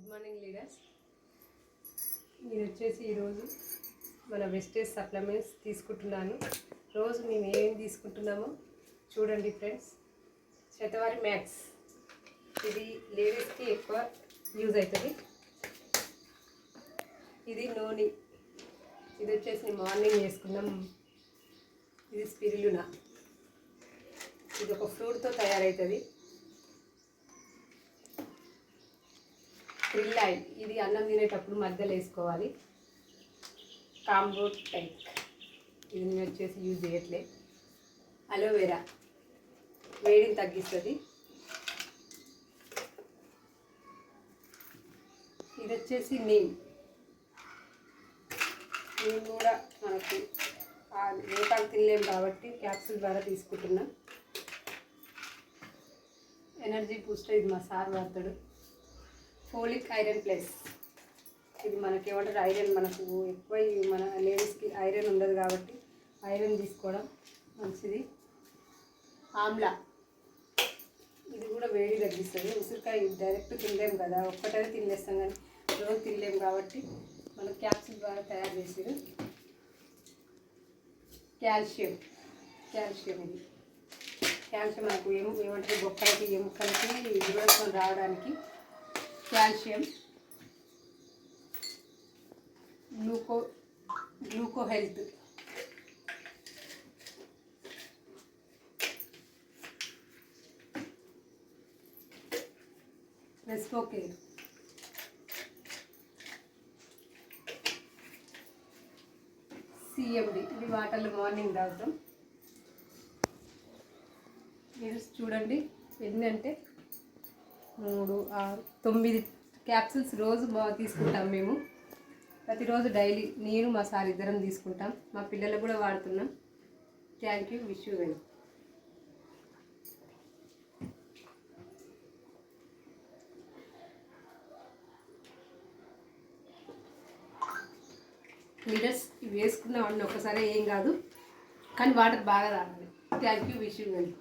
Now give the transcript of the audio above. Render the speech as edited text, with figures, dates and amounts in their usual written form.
Good morning leaders. ఇది వచ్చేసి ఈరోజు మన వెస్టేజ్ సప్లిమెంట్స్ తీసుకుంటున్నాను. రోజు మేము ఏమేమి తీసుకుంటున్నామో చూడండి ఫ్రెండ్స్. శతవారి మ్యాక్స్, ఇది లేడీస్కి ఎక్కువ యూజ్ అవుతుంది. ఇది నూనె, ఇది వచ్చేసి మార్నింగ్ చేసుకున్నాం. ఇది స్పిరులినా, ఇది ఒక ఫ్రూట్తో తయారవుతుంది. క్రిల్ ఆయిల్, ఇది అన్నం తినేటప్పుడు మధ్యలో వేసుకోవాలి. కాంబో టైప్, ఇది నేను వచ్చేసి యూజ్ చేయట్లే. అలోవెరా, వేడిని తగ్గిస్తుంది. ఇది వచ్చేసి నీమ్ కూడా మనకు వేపాకు తినలేము కాబట్టి క్యాప్సూల్ ద్వారా తీసుకుంటున్నా. ఎనర్జీ బూస్టర్, ఇది మా సార్ వాడతాడు. ఫోలిక్ ఐరన్ ప్లస్, ఇది మనకి ఏమంటారు ఐరన్, మనకు ఎక్కువ మన లేడీస్కి ఐరన్ ఉండదు కాబట్టి ఐరన్ తీసుకోవడం మంచిది. ఆమ్లా, ఇది కూడా వేడి తగ్గిస్తుంది. ఉసిరికాయ డైరెక్ట్ తినలేము కదా, ఒక్కటైతే తినేస్తాం కానీ రోజు తినలేము కాబట్టి మన క్యాప్సూల్ ద్వారా తయారు చేసారు. కాల్షియం, ఇది కాల్షియం మనకు ఏమంటారు బొక్కలకి ఎముకలకి దృఢత్వం రావడానికి. కాల్షియం, గ్లూకో హెల్త్, రెస్పో కేర్, సిఎండి, ఇది వాటర్లో మార్నింగ్ తాగుతాం. మీరు చూడండి ఎన్ని అంటే 3, 6, 9 క్యాప్సూల్స్ రోజు తీసుకుంటాం మేము. ప్రతిరోజు డైలీ నేను మా సార్ ఇద్దరం తీసుకుంటాం. మా పిల్లలకు కూడా వాడుతున్నాం. Thank you, wish you well. Leaders, ఇవి వేసుకున్నామండి ఒకసారి ఏం కాదు, కానీ వాటర్ బాగా తాగాలి. Thank you, wish you well.